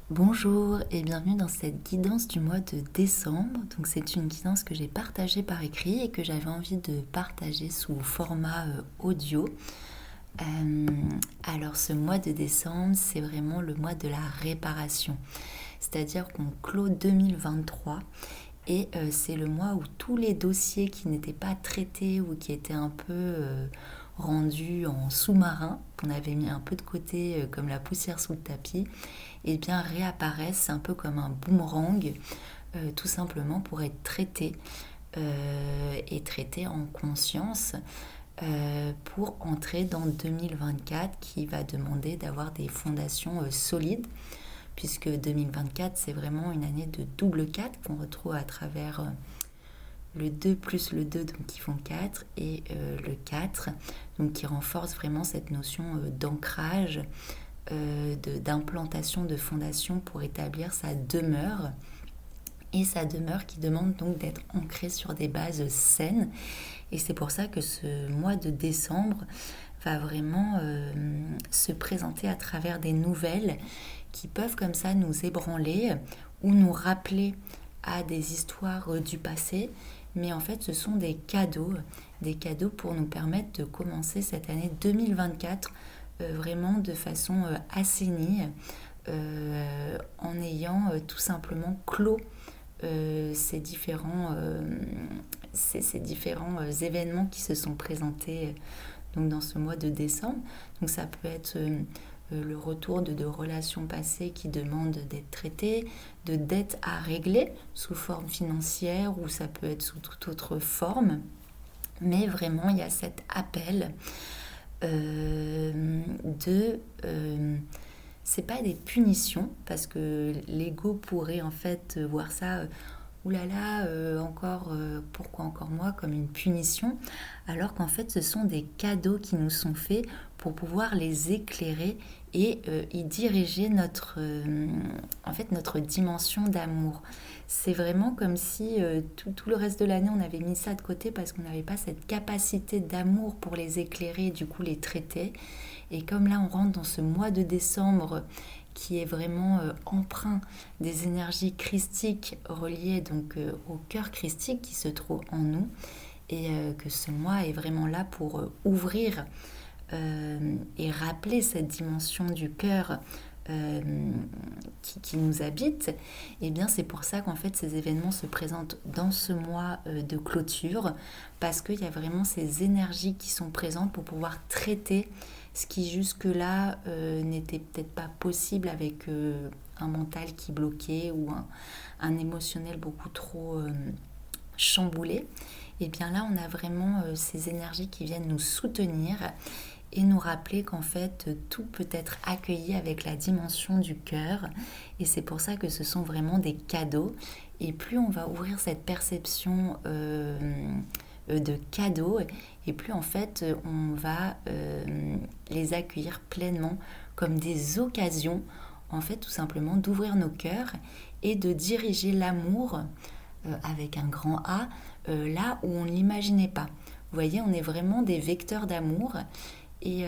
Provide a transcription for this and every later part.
Bonjour et bienvenue dans cette guidance du mois de décembre. Donc c'est une guidance que j'ai partagée par écrit et que j'avais envie de partager sous format audio. Alors ce mois de décembre, c'est vraiment le mois de la réparation. C'est-à-dire qu'on clôt 2023 et c'est le mois où tous les dossiers qui n'étaient pas traités ou qui étaient un peu rendus en sous-marin, qu'on avait mis un peu de côté comme la poussière sous le tapis, et bien réapparaissent un peu comme un boomerang, tout simplement pour être traités et traités en conscience pour entrer dans 2024 qui va demander d'avoir des fondations solides puisque 2024 c'est vraiment une année de double 4 qu'on retrouve à travers le 2 plus le 2 donc qui font 4 et le 4 donc qui renforce vraiment cette notion d'ancrage, d'implantation de fondation pour établir sa demeure et sa demeure qui demande donc d'être ancrée sur des bases saines. Et c'est pour ça que ce mois de décembre va vraiment se présenter à travers des nouvelles qui peuvent comme ça nous ébranler ou nous rappeler à des histoires du passé. Mais en fait, ce sont des cadeaux pour nous permettre de commencer cette année 2024 vraiment de façon assainie, en ayant tout simplement clos ces différents événements qui se sont présentés donc dans ce mois de décembre. Donc ça peut être le retour de relations passées qui demandent d'être traitées, de dettes à régler sous forme financière ou ça peut être sous toute autre forme. Mais vraiment, il y a cet appel c'est pas des punitions parce que l'ego pourrait en fait voir ça oulala encore pourquoi encore moi comme une punition alors qu'en fait ce sont des cadeaux qui nous sont faits pour pouvoir les éclairer et y diriger en fait notre dimension d'amour. C'est vraiment comme si tout le reste de l'année on avait mis ça de côté parce qu'on n'avait pas cette capacité d'amour pour les éclairer et du coup les traiter. Et comme là on rentre dans ce mois de décembre qui est vraiment empreint des énergies christiques reliées donc au cœur christique qui se trouve en nous et que ce mois est vraiment là pour ouvrir et rappeler cette dimension du cœur qui nous habite, et bien c'est pour ça qu'en fait ces événements se présentent dans ce mois de clôture parce qu'il y a vraiment ces énergies qui sont présentes pour pouvoir traiter ce qui jusque-là n'était peut-être pas possible avec un mental qui bloquait ou un émotionnel beaucoup trop chamboulé. Et bien là on a vraiment ces énergies qui viennent nous soutenir et nous rappeler qu'en fait tout peut être accueilli avec la dimension du cœur et c'est pour ça que ce sont vraiment des cadeaux et plus on va ouvrir cette perception de cadeaux et plus en fait on va les accueillir pleinement comme des occasions en fait tout simplement d'ouvrir nos cœurs et de diriger l'amour avec un grand A là où on ne l'imaginait pas. Vous voyez, on est vraiment des vecteurs d'amour et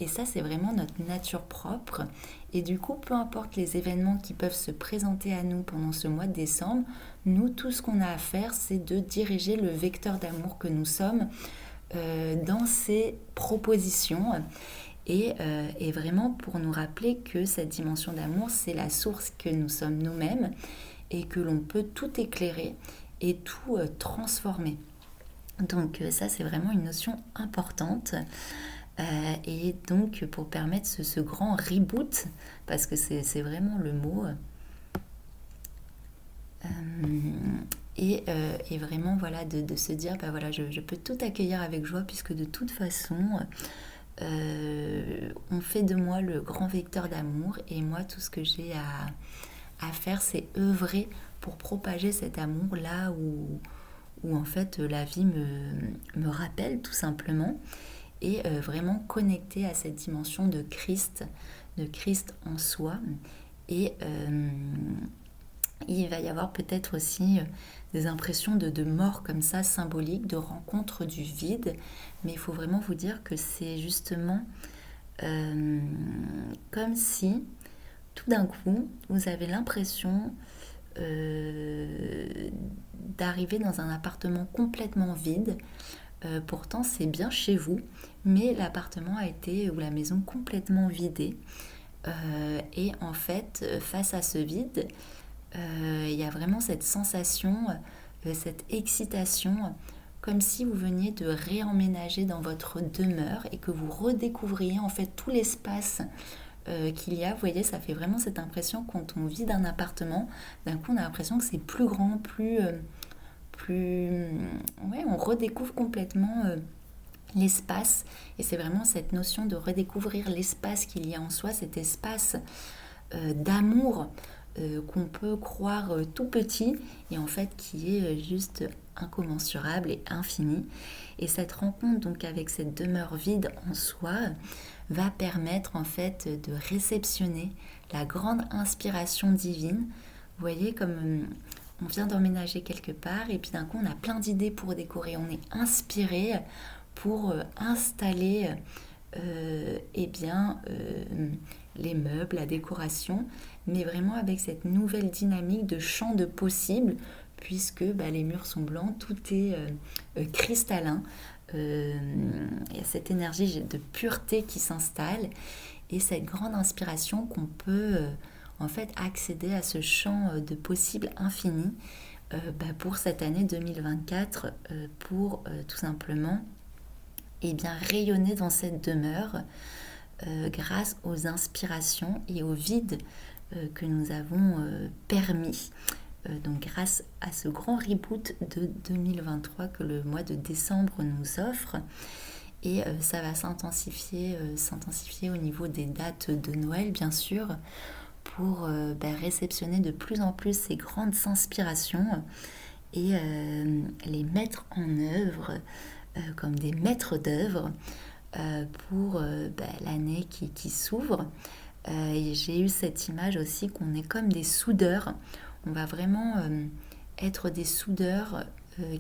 ça, c'est vraiment notre nature propre. Et du coup, peu importe les événements qui peuvent se présenter à nous pendant ce mois de décembre, nous, tout ce qu'on a à faire, c'est de diriger le vecteur d'amour que nous sommes dans ces propositions. Et vraiment pour nous rappeler que cette dimension d'amour, c'est la source que nous sommes nous-mêmes et que l'on peut tout éclairer et tout transformer. Donc ça, c'est vraiment une notion importante. Et donc pour permettre ce grand reboot, parce que c'est vraiment le mot, et vraiment voilà de se dire bah voilà je peux tout accueillir avec joie puisque de toute façon on fait de moi le grand vecteur d'amour et moi tout ce que j'ai à faire c'est œuvrer pour propager cet amour là où en fait la vie me rappelle tout simplement et vraiment connecter à cette dimension de Christ en soi. Et il va y avoir peut-être aussi des impressions de mort comme ça, symboliques, de rencontre du vide. Mais il faut vraiment vous dire que c'est justement comme si tout d'un coup, vous avez l'impression d'arriver dans un appartement complètement vide. Pourtant, c'est bien chez vous, mais l'appartement a été, ou la maison, complètement vidée. Et en fait, face à ce vide, il y a vraiment cette sensation, cette excitation, comme si vous veniez de réemménager dans votre demeure et que vous redécouvriez en fait tout l'espace qu'il y a. Vous voyez, ça fait vraiment cette impression quand on vit d'un appartement, d'un coup on a l'impression que c'est plus grand, ouais, on redécouvre complètement l'espace. Et c'est vraiment cette notion de redécouvrir l'espace qu'il y a en soi, cet espace d'amour qu'on peut croire tout petit et en fait qui est juste incommensurable et infini. Et cette rencontre donc avec cette demeure vide en soi va permettre en fait de réceptionner la grande inspiration divine. Vous voyez, comme on vient d'emménager quelque part et puis d'un coup on a plein d'idées pour décorer, on est inspiré pour installer eh bien, les meubles, la décoration, mais vraiment avec cette nouvelle dynamique de champ de possibles, puisque les murs sont blancs, tout est cristallin. Il y a cette énergie de pureté qui s'installe et cette grande inspiration qu'on peut en fait accéder à ce champ de possibles infini pour cette année 2024, pour tout simplement bien rayonner dans cette demeure grâce aux inspirations et au vide que nous avons permis. Donc grâce à ce grand reboot de 2023 que le mois de décembre nous offre. Et ça va s'intensifier au niveau des dates de Noël, bien sûr, pour réceptionner de plus en plus ces grandes inspirations et les mettre en œuvre comme des maîtres d'œuvre pour l'année qui s'ouvre. Et j'ai eu cette image aussi qu'on est comme des soudeurs. On va vraiment être des soudeurs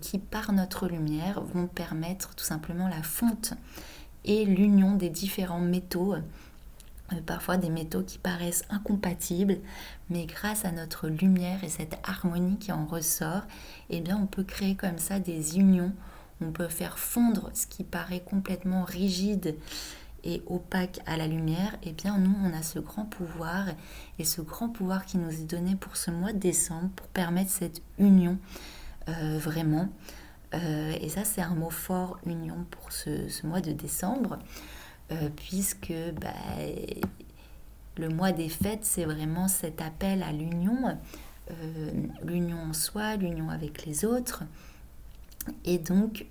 qui, par notre lumière, vont permettre tout simplement la fonte et l'union des différents métaux. Parfois des métaux qui paraissent incompatibles, mais grâce à notre lumière et cette harmonie qui en ressort, eh bien on peut créer comme ça des unions. On peut faire fondre ce qui paraît complètement rigide et opaque à la lumière. Et bien nous, on a ce grand pouvoir, et ce grand pouvoir qui nous est donné pour ce mois de décembre, pour permettre cette union vraiment. Et ça, c'est un mot fort, union, pour ce mois de décembre, puisque le mois des fêtes, c'est vraiment cet appel à l'union, l'union en soi, l'union avec les autres. Et donc,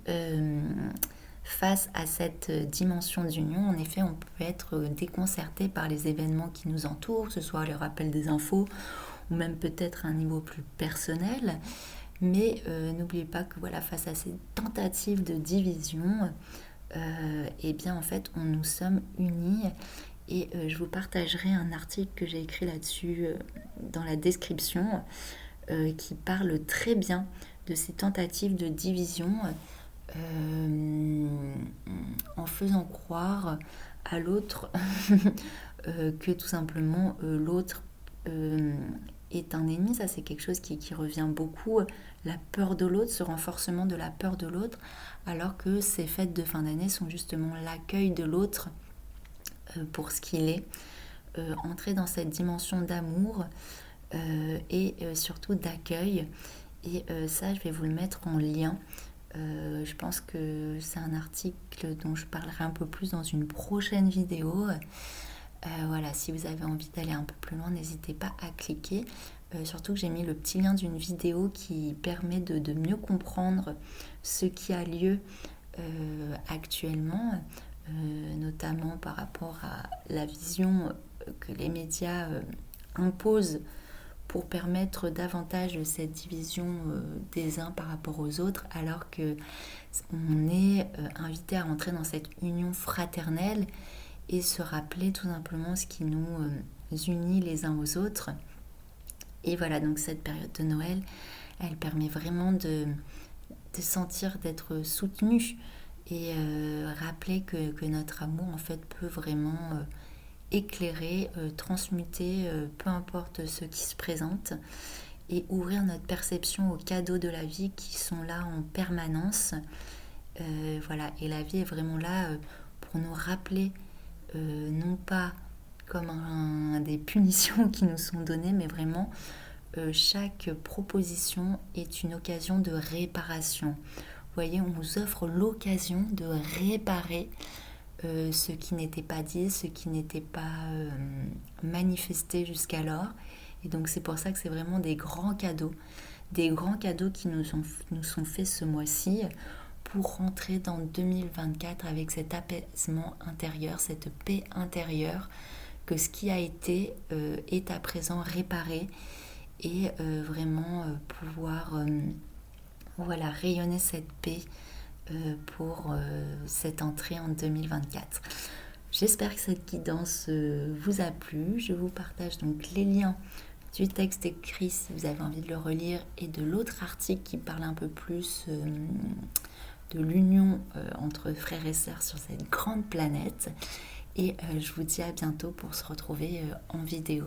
face à cette dimension d'union, en effet, on peut être déconcerté par les événements qui nous entourent, que ce soit le rappel des infos ou même peut-être à un niveau plus personnel. Mais n'oubliez pas que face à ces tentatives de division, eh bien en fait, nous sommes unis. Et je vous partagerai un article que j'ai écrit là-dessus dans la description qui parle très bien de ces tentatives de division en faisant croire à l'autre que tout simplement l'autre est un ennemi. Ça, c'est quelque chose qui revient beaucoup, la peur de l'autre, ce renforcement de la peur de l'autre, alors que ces fêtes de fin d'année sont justement l'accueil de l'autre pour ce qu'il est, entrer dans cette dimension d'amour et surtout d'accueil. Et ça, je vais vous le mettre en lien. Je pense que c'est un article dont je parlerai un peu plus dans une prochaine vidéo. Voilà, si vous avez envie d'aller un peu plus loin, n'hésitez pas à cliquer. Surtout que j'ai mis le petit lien d'une vidéo qui permet de mieux comprendre ce qui a lieu actuellement, notamment par rapport à la vision que les médias imposent pour permettre davantage cette division des uns par rapport aux autres, alors que on est invité à entrer dans cette union fraternelle et se rappeler tout simplement ce qui nous unit les uns aux autres. Et voilà, donc cette période de Noël, elle permet vraiment de sentir d'être soutenu et rappeler que notre amour en fait peut vraiment éclairer, transmuter, peu importe ce qui se présente, et ouvrir notre perception aux cadeaux de la vie qui sont là en permanence. Voilà, et la vie est vraiment là pour nous rappeler, non pas comme des punitions qui nous sont données, mais vraiment chaque proposition est une occasion de réparation. Vous voyez, on nous offre l'occasion de réparer ce qui n'était pas dit, ce qui n'était pas manifesté jusqu'alors. Et donc c'est pour ça que c'est vraiment des grands cadeaux qui nous sont faits ce mois-ci pour rentrer dans 2024 avec cet apaisement intérieur, cette paix intérieure, que ce qui a été est à présent réparé, et vraiment pouvoir voilà, rayonner cette paix pour cette entrée en 2024. J'espère que cette guidance vous a plu. Je vous partage donc les liens du texte écrit si vous avez envie de le relire, et de l'autre article qui parle un peu plus de l'union entre frères et sœurs sur cette grande planète. Et je vous dis à bientôt pour se retrouver en vidéo.